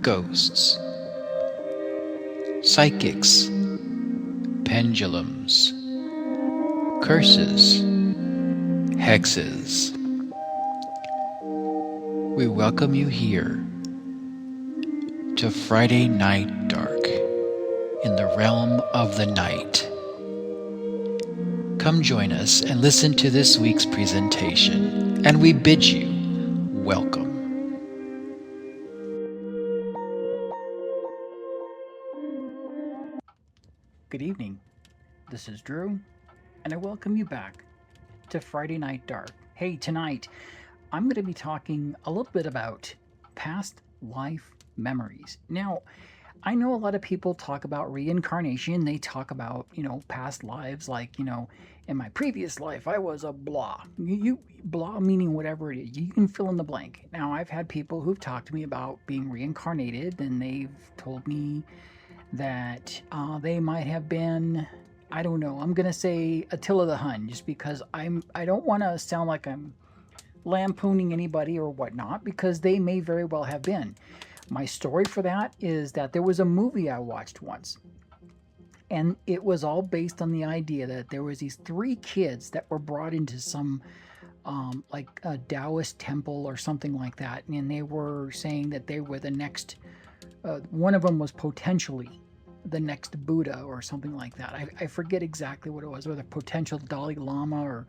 ghosts, psychics, pendulums, curses, hexes. We welcome you here to Friday Night Dark in the realm of the night. Come join us and listen to this week's presentation, and we bid you welcome. Good evening. This is Drew, and I welcome you back to Friday Night Dark. Hey, tonight I'm going to be talking a little bit about past life memories. Now, I know a lot of people talk about reincarnation. They talk about, past lives, like, in my previous life, I was a blah. Blah meaning whatever it is. You can fill in the blank. Now, I've had people who've talked to me about being reincarnated, and they've told me that they might have been, I don't know, I'm gonna say Attila the Hun, just because I don't want to sound like I'm lampooning anybody or whatnot, because they may very well have been. My story for that is that there was a movie I watched once, and it was all based on the idea that there was these three kids that were brought into some like a Taoist temple or something like that, and they were saying that they were the next. One of them was potentially the next Buddha or something like that. I forget exactly what it was, whether potential Dalai Lama or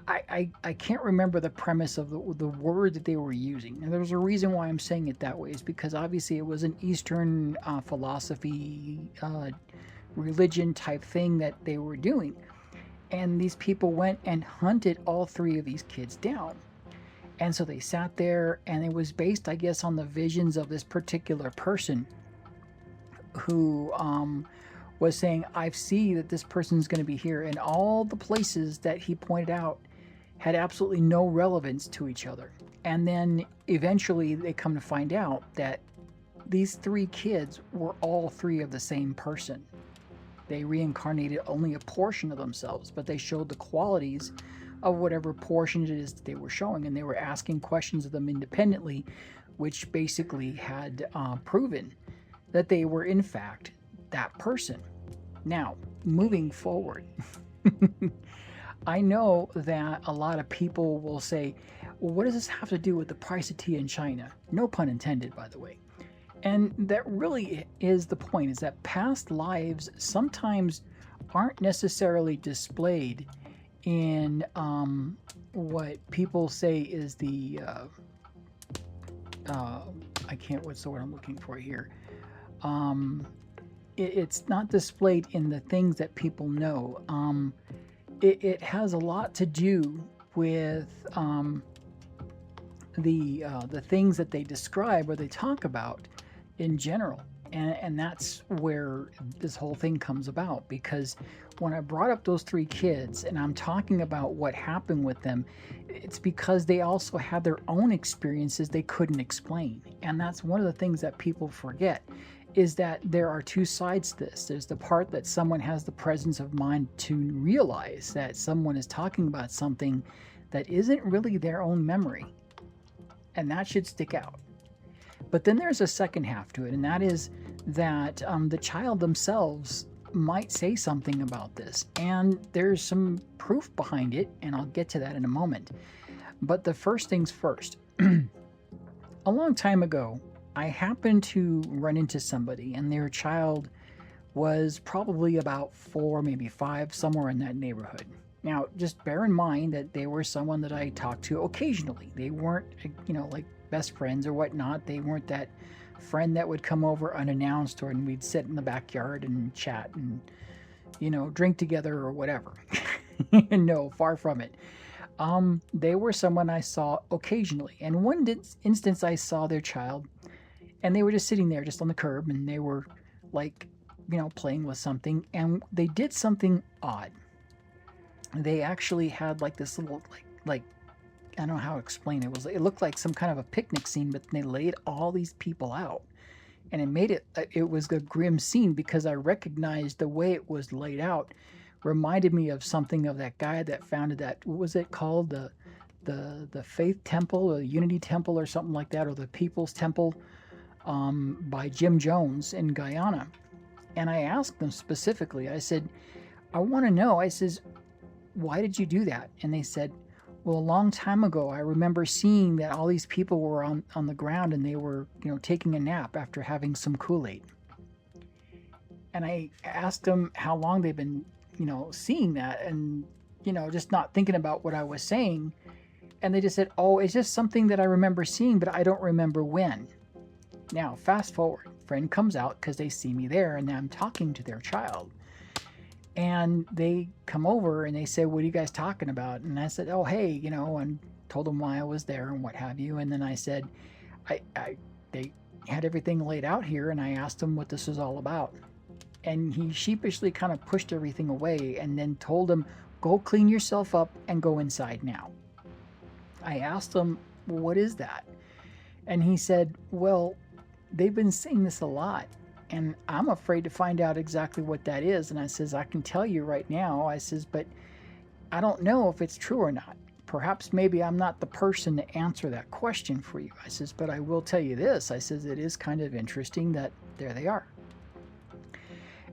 I can't remember the premise of the word that they were using. And there's a reason why I'm saying it that way, is because obviously it was an Eastern philosophy, religion type thing that they were doing. And these people went and hunted all three of these kids down. And so they sat there, and it was based, I guess, on the visions of this particular person who was saying, I see that this person's going to be here. And all the places that he pointed out had absolutely no relevance to each other. And then eventually they come to find out that these three kids were all three of the same person. They reincarnated only a portion of themselves, but they showed the qualities of whatever portion it is that they were showing, and they were asking questions of them independently, which basically had proven that they were in fact that person. Now, moving forward, I know that a lot of people will say, well, what does this have to do with the price of tea in China? No pun intended, by the way. And that really is the point, is that past lives sometimes aren't necessarily displayed in what people say is the I can't, what's the word I'm looking for here? It's not displayed in the things that people know. It has a lot to do with the things that they describe or they talk about in general. And that's where this whole thing comes about, because when I brought up those three kids and I'm talking about what happened with them, it's because they also had their own experiences they couldn't explain. And that's one of the things that people forget, is that there are two sides to this. There's the part that someone has the presence of mind to realize that someone is talking about something that isn't really their own memory, and that should stick out. But then there's a second half to it, and that is that the child themselves might say something about this, and there's some proof behind it, and I'll get to that in a moment. But the first things first. A long time ago, I happened to run into somebody, and their child was probably about 4, maybe 5, somewhere in that neighborhood. Now, just bear in mind that they were someone that I talked to occasionally. They weren't, like best friends or whatnot. They weren't that friend that would come over unannounced, or and we'd sit in the backyard and chat and, drink together or whatever. No, far from it. They were someone I saw occasionally. And one instance I saw their child, and they were just sitting there just on the curb, and they were like, playing with something, and they did something odd. They actually had like this little like I don't know how to explain it. It looked like some kind of a picnic scene, but they laid all these people out, and it was a grim scene, because I recognized the way it was laid out reminded me of something of that guy that founded that, what was it called, the Faith Temple or the Unity Temple or something like that, or the People's Temple. by Jim Jones in Guyana. And I asked them specifically, I said, I want to know, I says, why did you do that? And they said, well, a long time ago, I remember seeing that all these people were on the ground and they were, taking a nap after having some Kool-Aid. And I asked them how long they've been, seeing that and, just not thinking about what I was saying. And they just said, oh, it's just something that I remember seeing, but I don't remember when. Now, fast forward, friend comes out because they see me there and I'm talking to their child. And they come over and they say, what are you guys talking about? And I said, oh, hey, and told them why I was there and what have you. And then I said, they had everything laid out here and I asked them what this was all about. And he sheepishly kind of pushed everything away and then told them, go clean yourself up and go inside now. I asked him, well, what is that? And he said, well, they've been saying this a lot. And I'm afraid to find out exactly what that is. And I says, I can tell you right now. I says, but I don't know if it's true or not. Perhaps maybe I'm not the person to answer that question for you. I says, but I will tell you this. I says, it is kind of interesting that there they are.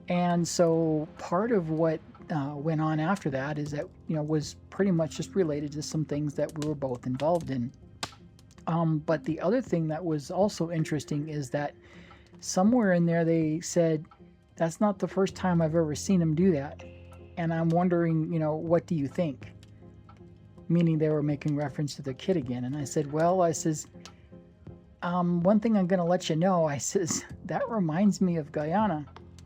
And so part of what went on after that is that, was pretty much just related to some things that we were both involved in. But the other thing that was also interesting is that somewhere in there they said, that's not the first time I've ever seen him do that. And I'm wondering, what do you think? Meaning they were making reference to the kid again. And I said, well, I says, one thing I'm going to let you know, I says, that reminds me of Guyana.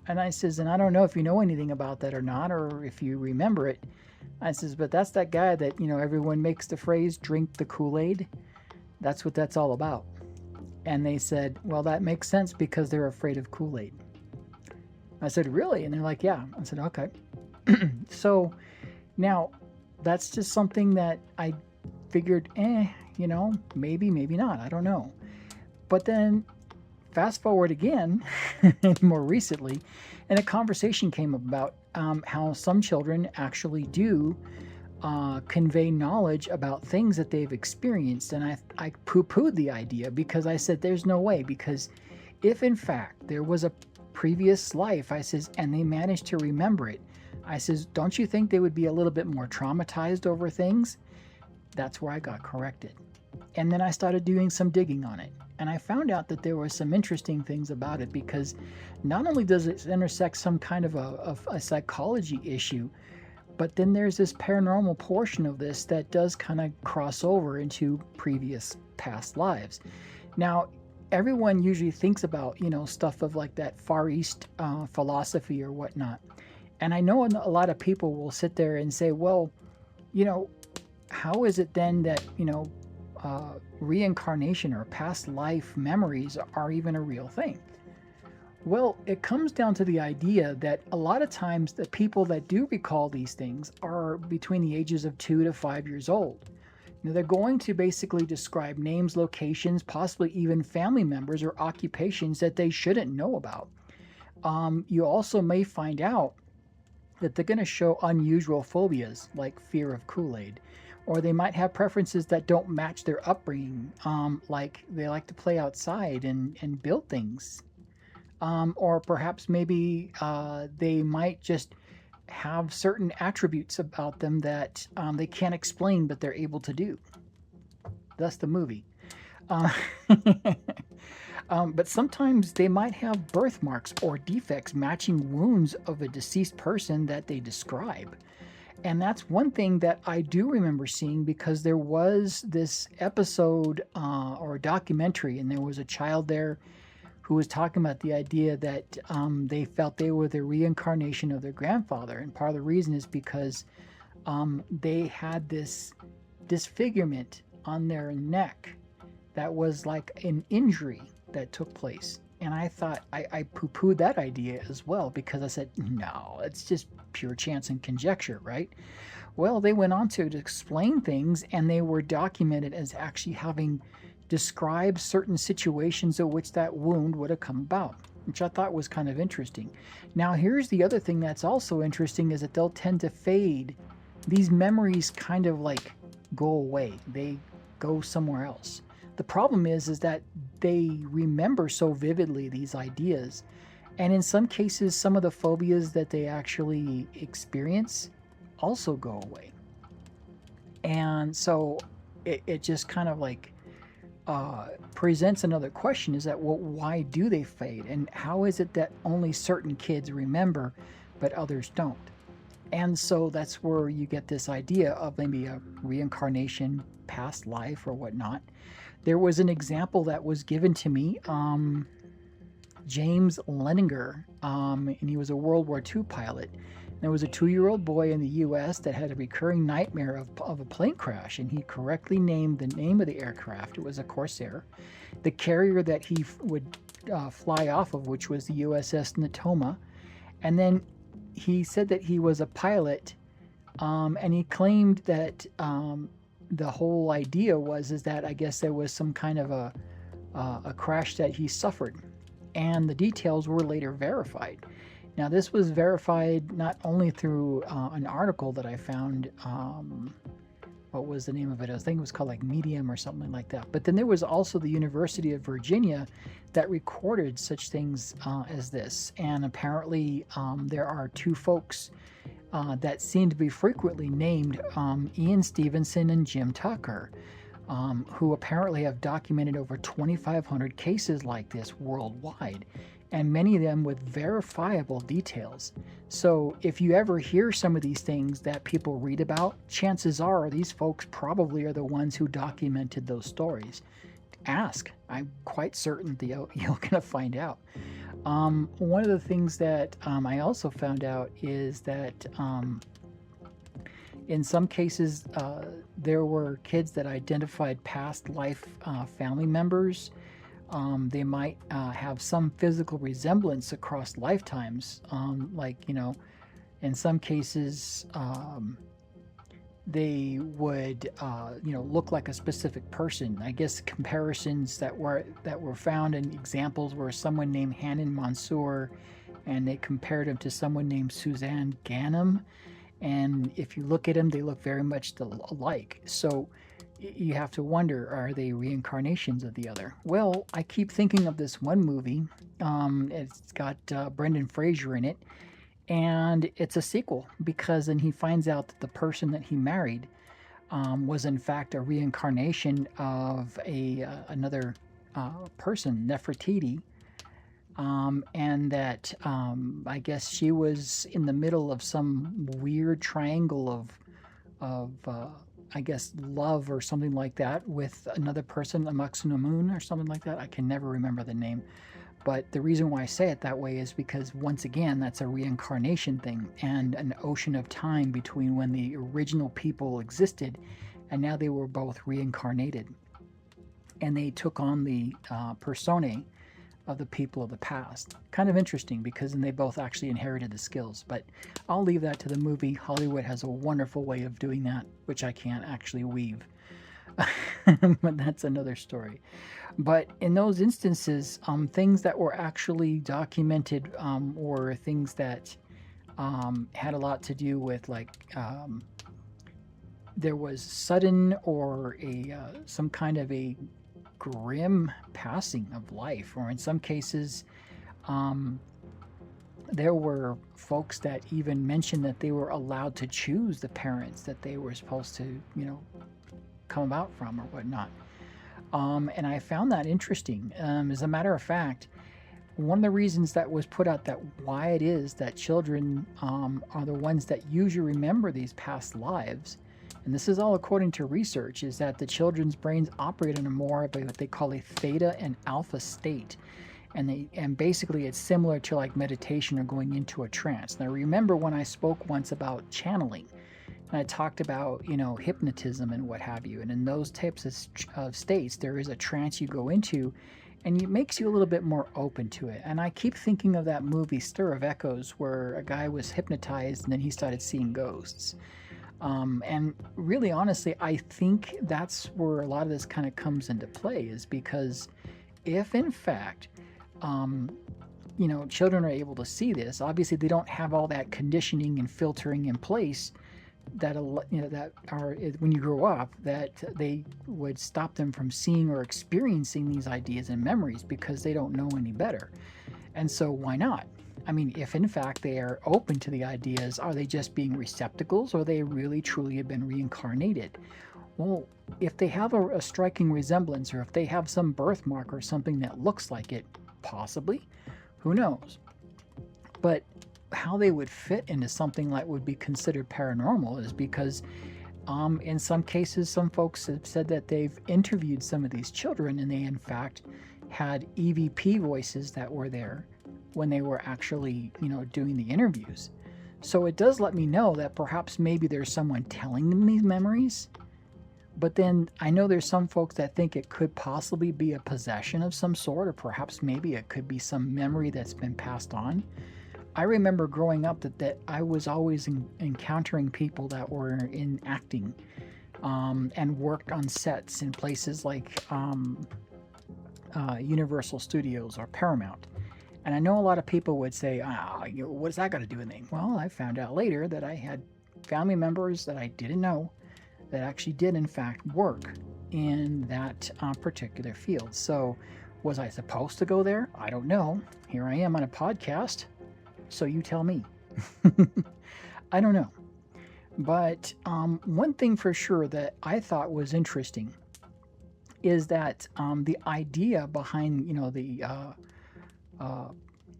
And I says, and I don't know if you know anything about that or not, or if you remember it. I says, but that's that guy that, everyone makes the phrase, drink the Kool-Aid. That's what that's all about. And they said, well, that makes sense because they're afraid of Kool-Aid. I said, really? And they're like, yeah. I said, okay. So now that's just something that I figured, maybe, maybe not. I don't know. But then fast forward again, more recently, and a conversation came about how some children actually do convey knowledge about things that they've experienced. And I poo-pooed the idea because I said, there's no way, because if in fact there was a previous life, I says, and they managed to remember it, I says, don't you think they would be a little bit more traumatized over things? That's where I got corrected. And then I started doing some digging on it. And I found out that there were some interesting things about it, because not only does it intersect some kind of a psychology issue, but then there's this paranormal portion of this that does kind of cross over into previous past lives. Now, everyone usually thinks about, stuff of like that Far East philosophy or whatnot. And I know a lot of people will sit there and say, well, how is it then that, reincarnation or past life memories are even a real thing? Well, it comes down to the idea that a lot of times the people that do recall these things are between the ages of 2 to 5 years old. They're going to basically describe names, locations, possibly even family members or occupations that they shouldn't know about. You also may find out that they're going to show unusual phobias like fear of Kool-Aid, or they might have preferences that don't match their upbringing, like they like to play outside and build things. Or perhaps maybe they might just have certain attributes about them that they can't explain, but they're able to do. Thus the movie. But sometimes they might have birthmarks or defects matching wounds of a deceased person that they describe. And that's one thing that I do remember seeing, because there was this episode or documentary, and there was a child there who was talking about the idea that they felt they were the reincarnation of their grandfather. And part of the reason is because they had this disfigurement on their neck that was like an injury that took place. And I thought, I poo-pooed that idea as well, because I said, no, it's just pure chance and conjecture, right? Well, they went on to explain things, and they were documented as actually having described certain situations in which that wound would have come about, which I thought was kind of interesting. Now, here's the other thing that's also interesting, is that they'll tend to fade. These memories kind of like go away. They go somewhere else. the problem is that they remember so vividly these ideas, and in some cases, some of the phobias that they actually experience also go away. And so it just kind of like presents another question: is that, well, why do they fade, and how is it that only certain kids remember but others don't? And so that's where you get this idea of maybe a reincarnation, past life, or whatnot. There was an example that was given to me. James Leninger, and he was a World War II pilot. There was a 2-year-old boy in the U.S. that had a recurring nightmare of a plane crash, and he correctly named the name of the aircraft. It was a Corsair. The carrier that he would fly off of, which was the USS Natoma. And then he said that he was a pilot, and he claimed that the whole idea is that I guess there was some kind of a crash that he suffered, and the details were later verified. Now, this was verified not only through an article that I found. What was the name of it? I think it was called like Medium or something like that. But then there was also the University of Virginia that recorded such things as this. And apparently there are 2 folks that seem to be frequently named, Ian Stevenson and Jim Tucker, who apparently have documented over 2,500 cases like this worldwide, and many of them with verifiable details. So if you ever hear some of these things that people read about, chances are these folks probably are the ones who documented those stories. Ask. I'm quite certain that you're going to find out. One of the things that I also found out is that in some cases there were kids that identified past life family members. They might have some physical resemblance across lifetimes. In some cases, they would, look like a specific person. I guess comparisons that were found in examples were someone named Hanan Mansour, and they compared him to someone named Suzanne Ganem. And if you look at them, they look very much alike. So you have to wonder, are they reincarnations of the other? Well, I keep thinking of this one movie. It's got Brendan Fraser in it, and it's a sequel because then he finds out that the person that he married was in fact a reincarnation of another person, Nefertiti, and that I guess she was in the middle of some weird triangle of I guess love or something like that with another person, Amuxunamun or something like that. I can never remember the name. But the reason why I say it that way is because, once again, that's a reincarnation thing and an ocean of time between when the original people existed and now they were both reincarnated. And they took on the personae of the people of the past. Kind of interesting because then they both actually inherited the skills. But I'll leave that to the movie. Hollywood has a wonderful way of doing that, which I can't actually weave. But that's another story. But in those instances, things that were actually documented were things that had a lot to do with, like, there was sudden or some kind of a grim passing of life, or in some cases there were folks that even mentioned that they were allowed to choose the parents that they were supposed to come about from or whatnot. And I found that interesting. As a matter of fact, one of the reasons that was put out that why it is that children are the ones that usually remember these past lives, and this is all according to research, is that the children's brains operate in a more of what they call a theta and alpha state. And basically it's similar to like meditation or going into a trance. Now, remember when I spoke once about channeling, and I talked about, hypnotism and what have you. And in those types of states, there is a trance you go into, and it makes you a little bit more open to it. And I keep thinking of that movie Stir of Echoes, where a guy was hypnotized and then he started seeing ghosts. And really, honestly, I think that's where a lot of this kind of comes into play, is because if in fact, children are able to see this, obviously they don't have all that conditioning and filtering in place that that are when you grow up, that they would stop them from seeing or experiencing these ideas and memories because they don't know any better. And so why not? I mean, if in fact they are open to the ideas, are they just being receptacles, or they really truly have been reincarnated? Well, if they have a striking resemblance, or if they have some birthmark or something that looks like it, possibly, who knows? But how they would fit into something like would be considered paranormal is because in some cases, some folks have said that they've interviewed some of these children, and they in fact had EVP voices that were there when they were actually, doing the interviews. So it does let me know that perhaps maybe there's someone telling them these memories. But then I know there's some folks that think it could possibly be a possession of some sort, or perhaps maybe it could be some memory that's been passed on. I remember growing up that I was always encountering people that were in acting and worked on sets in places like Universal Studios or Paramount. And I know a lot of people would say, what does that got to do with anything? Well, I found out later that I had family members that I didn't know that actually did, in fact, work in that particular field. So was I supposed to go there? I don't know. Here I am on a podcast. So you tell me. I don't know. But one thing for sure that I thought was interesting is that the idea behind,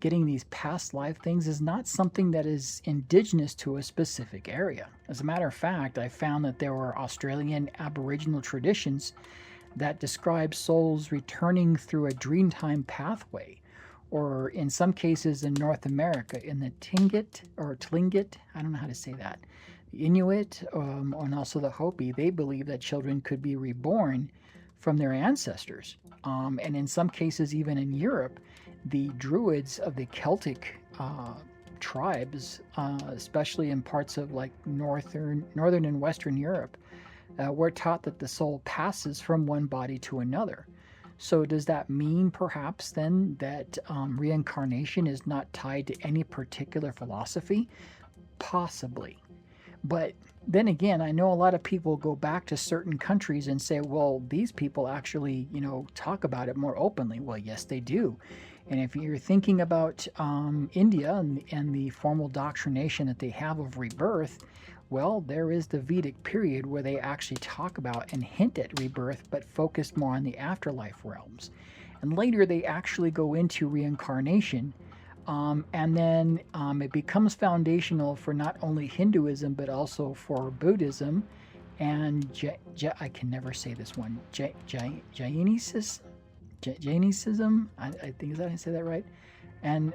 getting these past life things is not something that is indigenous to a specific area. As a matter of fact, I found that there were Australian Aboriginal traditions that describe souls returning through a dreamtime pathway, or in some cases in North America, in the Tlingit, I don't know how to say that, the Inuit, and also the Hopi, they believe that children could be reborn from their ancestors. And in some cases, even in Europe, the Druids of the Celtic tribes, especially in parts of like northern and western Europe, were taught that the soul passes from one body to another. So does that mean perhaps then that reincarnation is not tied to any particular philosophy? Possibly. But then again, I know a lot of people go back to certain countries and say, well, these people actually, talk about it more openly. Well, yes, they do. And if you're thinking about India and the formal doctrination that they have of rebirth, well, there is the Vedic period where they actually talk about and hint at rebirth, but focus more on the afterlife realms. And later they actually go into reincarnation. And then it becomes foundational for not only Hinduism, but also for Buddhism and I can never say this one, Jainism, I think, is that I say that right? And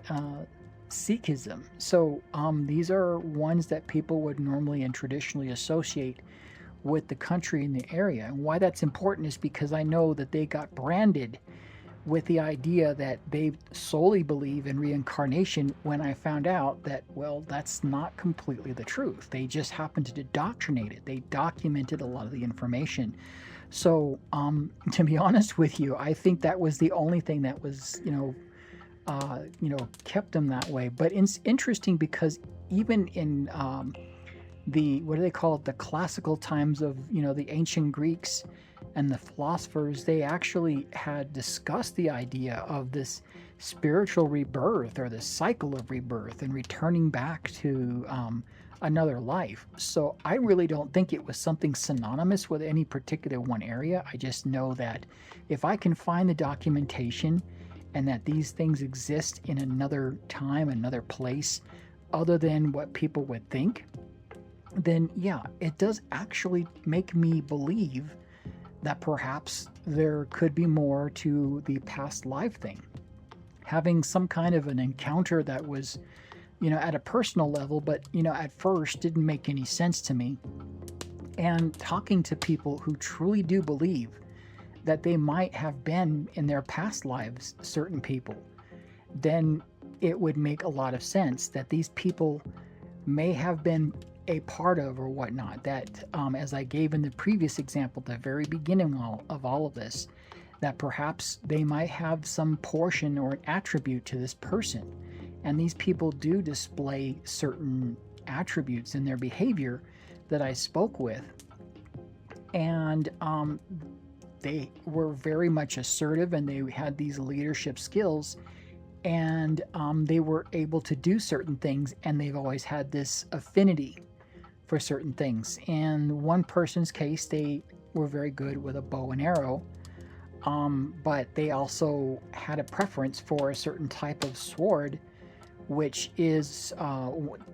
Sikhism. So these are ones that people would normally and traditionally associate with the country and the area. And why that's important is because I know that they got branded with the idea that they solely believe in reincarnation, when I found out that, well, that's not completely the truth. They just happened to indoctrinate it. They documented a lot of the information. So to be honest with you, I think that was the only thing that was, kept them that way. But it's interesting because even in the, what do they call it, the classical times of, the ancient Greeks and the philosophers, they actually had discussed the idea of this spiritual rebirth, or the cycle of rebirth and returning back to another life. So I really don't think it was something synonymous with any particular one area. I just know that if I can find the documentation and that these things exist in another time, another place, other than what people would think, then yeah, it does actually make me believe that perhaps there could be more to the past life thing. Having some kind of an encounter that was, at a personal level, but, at first didn't make any sense to me. And talking to people who truly do believe that they might have been in their past lives certain people, then it would make a lot of sense that these people may have been a part of or whatnot, that as I gave in the previous example, the very beginning of all of this, that perhaps they might have some portion or an attribute to this person. And these people do display certain attributes in their behavior that I spoke with, and they were very much assertive, and they had these leadership skills, and they were able to do certain things, and they've always had this affinity for certain things. In one person's case, they were very good with a bow and arrow, but they also had a preference for a certain type of sword, which is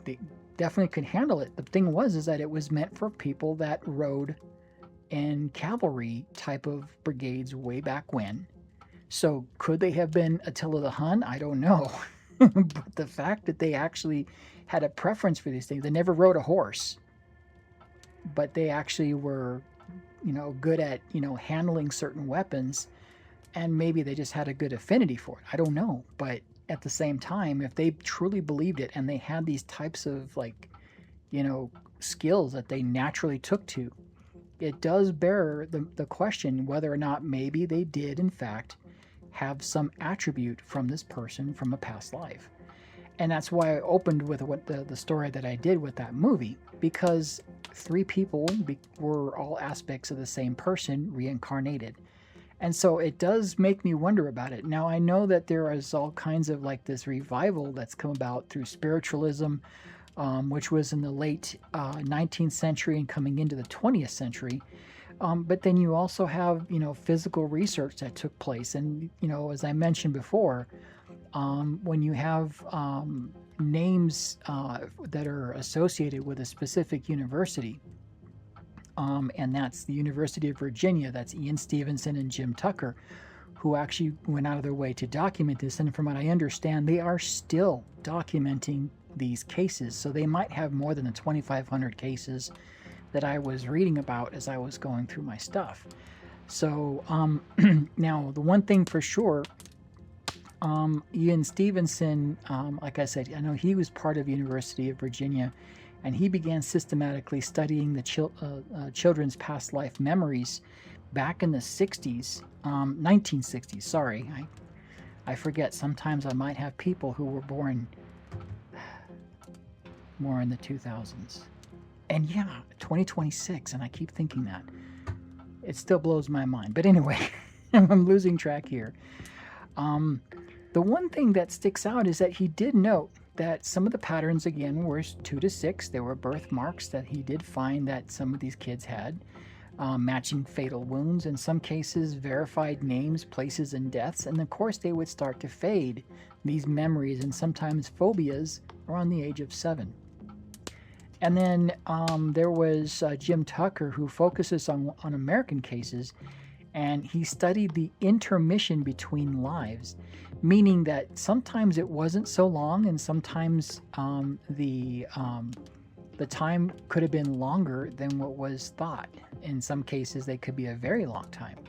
they definitely could handle it. The thing was is that it was meant for people that rode in cavalry type of brigades way back when. So could they have been Attila the Hun? I don't know. But the fact that they actually had a preference for these things, they never rode a horse, but they actually were, good at, handling certain weapons, and maybe they just had a good affinity for it. I don't know. But at the same time, if they truly believed it and they had these types of skills that they naturally took to, it does bear the question whether or not maybe they did in fact have some attribute from this person from a past life. And that's why I opened with what the story that I did with that movie, because three people were all aspects of the same person reincarnated. And so it does make me wonder about it. Now, I know that there is all kinds of this revival that's come about through spiritualism, which was in the late 19th century and coming into the 20th century. But then you also have, physical research that took place. And, as I mentioned before, when you have names that are associated with a specific university, and that's the University of Virginia, that's Ian Stevenson and Jim Tucker, who actually went out of their way to document this. And from what I understand, they are still documenting these cases. So they might have more than the 2,500 cases that I was reading about as I was going through my stuff. So now the one thing for sure, Ian Stevenson, like I said, I know he was part of University of Virginia, and he began systematically studying the children's past life memories back in the 60s, 1960s, sorry. I forget, sometimes I might have people who were born more in the 2000s. And yeah, 2026, and I keep thinking that. It still blows my mind. But anyway, I'm losing track here. The one thing that sticks out is that he did note that some of the patterns, again, were 2 to 6. There were birthmarks that he did find that some of these kids had, matching fatal wounds, in some cases verified names, places, and deaths. And of course, they would start to fade, these memories and sometimes phobias, around the age of 7. And then there was Jim Tucker, who focuses on American cases, and he studied the intermission between lives, meaning that sometimes it wasn't so long, and sometimes the time could have been longer than what was thought. In some cases, they could be a very long time.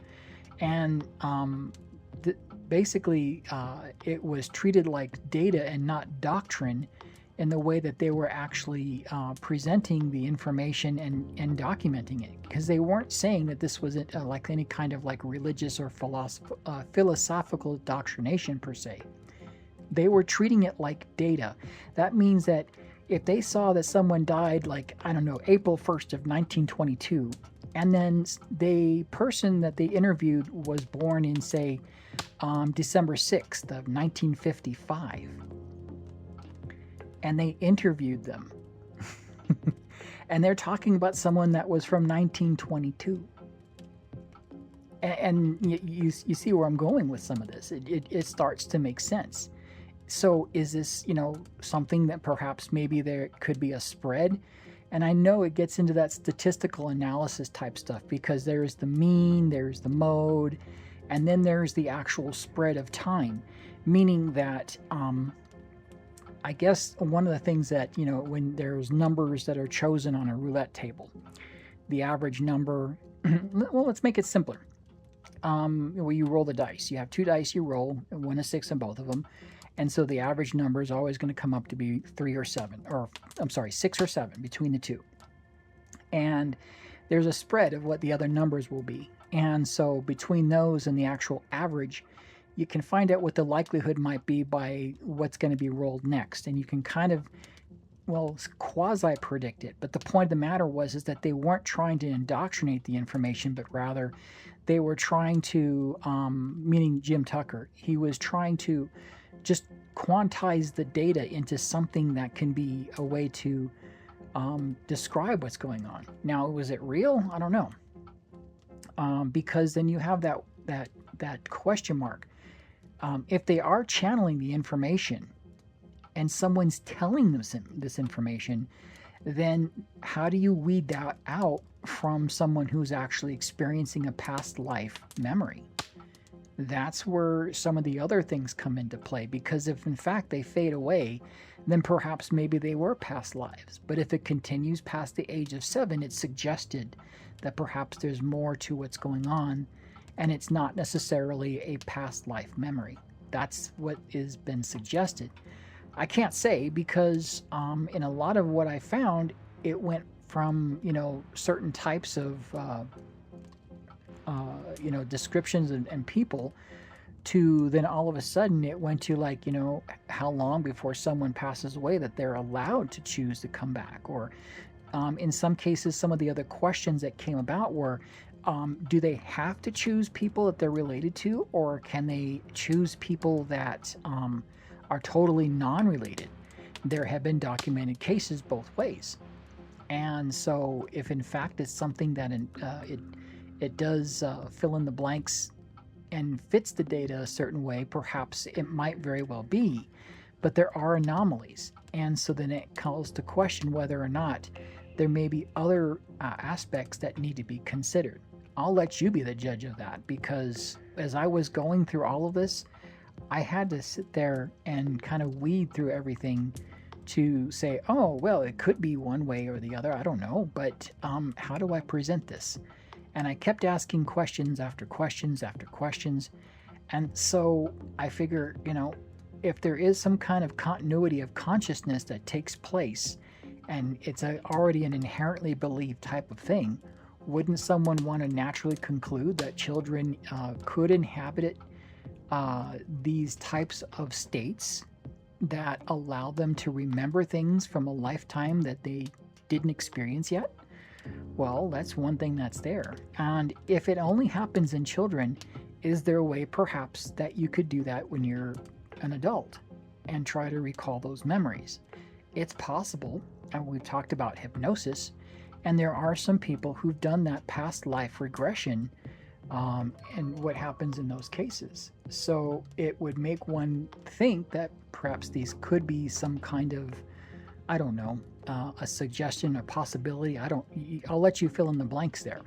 And basically, it was treated like data and not doctrine, in the way that they were actually presenting the information and documenting it, because they weren't saying that this was like any kind of religious or philosophical doctrination per se. They were treating it like data. That means that if they saw that someone died, April 1st of 1922, and then the person that they interviewed was born in, say, December 6th of 1955, and they interviewed them, and they're talking about someone that was from 1922. And you see where I'm going with some of this. It starts to make sense. So is this, something that perhaps maybe there could be a spread? And I know it gets into that statistical analysis type stuff, because there's the mean, there's the mode, and then there's the actual spread of time, meaning that I guess one of the things that, when there's numbers that are chosen on a roulette table, the average number, well, let's make it simpler. You roll the dice. You have 2 dice you roll, 1 a 6 on both of them. And so the average number is always going to come up to be 3 or 7, or 6 or 7 between the two. And there's a spread of what the other numbers will be. And so between those and the actual average, you can find out what the likelihood might be by what's going to be rolled next. And you can kind of well, quasi predict it. But the point of the matter was is that they weren't trying to indoctrinate the information, but rather they were trying to, meaning Jim Tucker, he was trying to just quantize the data into something that can be a way to describe what's going on. Now, was it real? I don't know, because then you have that question mark. If they are channeling the information and someone's telling them this information, then how do you weed that out from someone who's actually experiencing a past life memory? That's where some of the other things come into play, because if in fact they fade away, then perhaps maybe they were past lives. But if it continues past the age of 7, it's suggested that perhaps there's more to what's going on, and it's not necessarily a past life memory. That's what has been suggested. I can't say, because in a lot of what I found, it went from certain types of descriptions and people, to then all of a sudden it went to like, how long before someone passes away that they're allowed to choose to come back, or in some cases some of the other questions that came about were, do they have to choose people that they're related to, or can they choose people that are totally non-related? There have been documented cases both ways. And so if in fact it's something that it does fill in the blanks and fits the data a certain way, perhaps it might very well be, but there are anomalies. And so then it calls to question whether or not there may be other aspects that need to be considered. I'll let you be the judge of that, because as I was going through all of this, I had to sit there and kind of weed through everything to say, oh, well, it could be one way or the other. I don't know, but how do I present this? And I kept asking questions after questions after questions. And so I figure, if there is some kind of continuity of consciousness that takes place, and it's already an inherently believed type of thing, wouldn't someone want to naturally conclude that children could inhabit these types of states that allow them to remember things from a lifetime that they didn't experience yet? Well, that's one thing that's there. And if it only happens in children, is there a way perhaps that you could do that when you're an adult and try to recall those memories? It's possible, and we've talked about hypnosis, and there are some people who've done that past life regression, and what happens in those cases. So it would make one think that perhaps these could be some kind of, I don't know, a suggestion, a possibility. I'll let you fill in the blanks there.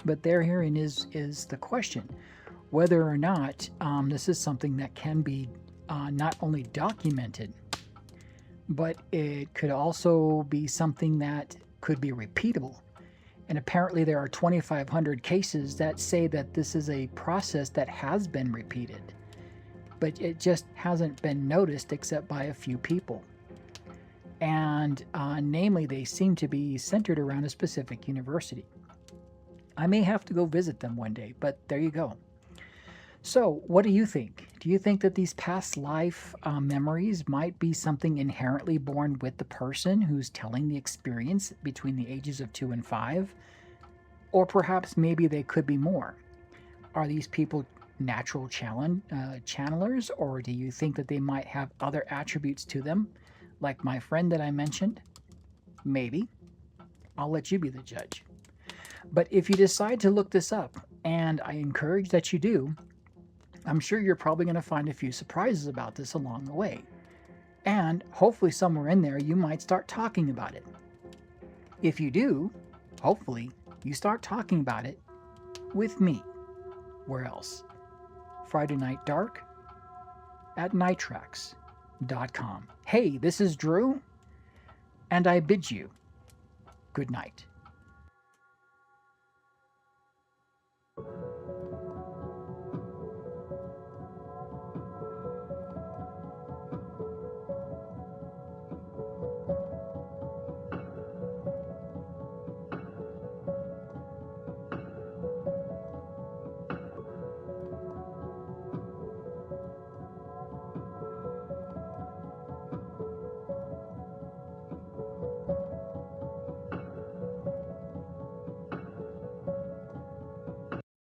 But herein is the question, whether or not this is something that can be not only documented, but it could also be something that could be repeatable. And apparently there are 2,500 cases that say that this is a process that has been repeated, but it just hasn't been noticed except by a few people. And namely, they seem to be centered around a specific university. I may have to go visit them one day, but there you go. So what do you think? Do you think that these past life memories might be something inherently born with the person who's telling the experience between the ages of 2 and 5? Or perhaps maybe they could be more? Are these people natural channelers, or do you think that they might have other attributes to them, like my friend that I mentioned? Maybe. I'll let you be the judge. But if you decide to look this up, and I encourage that you do, I'm sure you're probably going to find a few surprises about this along the way. And hopefully somewhere in there you might start talking about it. If you do, hopefully you start talking about it with me. Where else? Friday Night Dark at nitrax.com. Hey, this is Drew, and I bid you good night.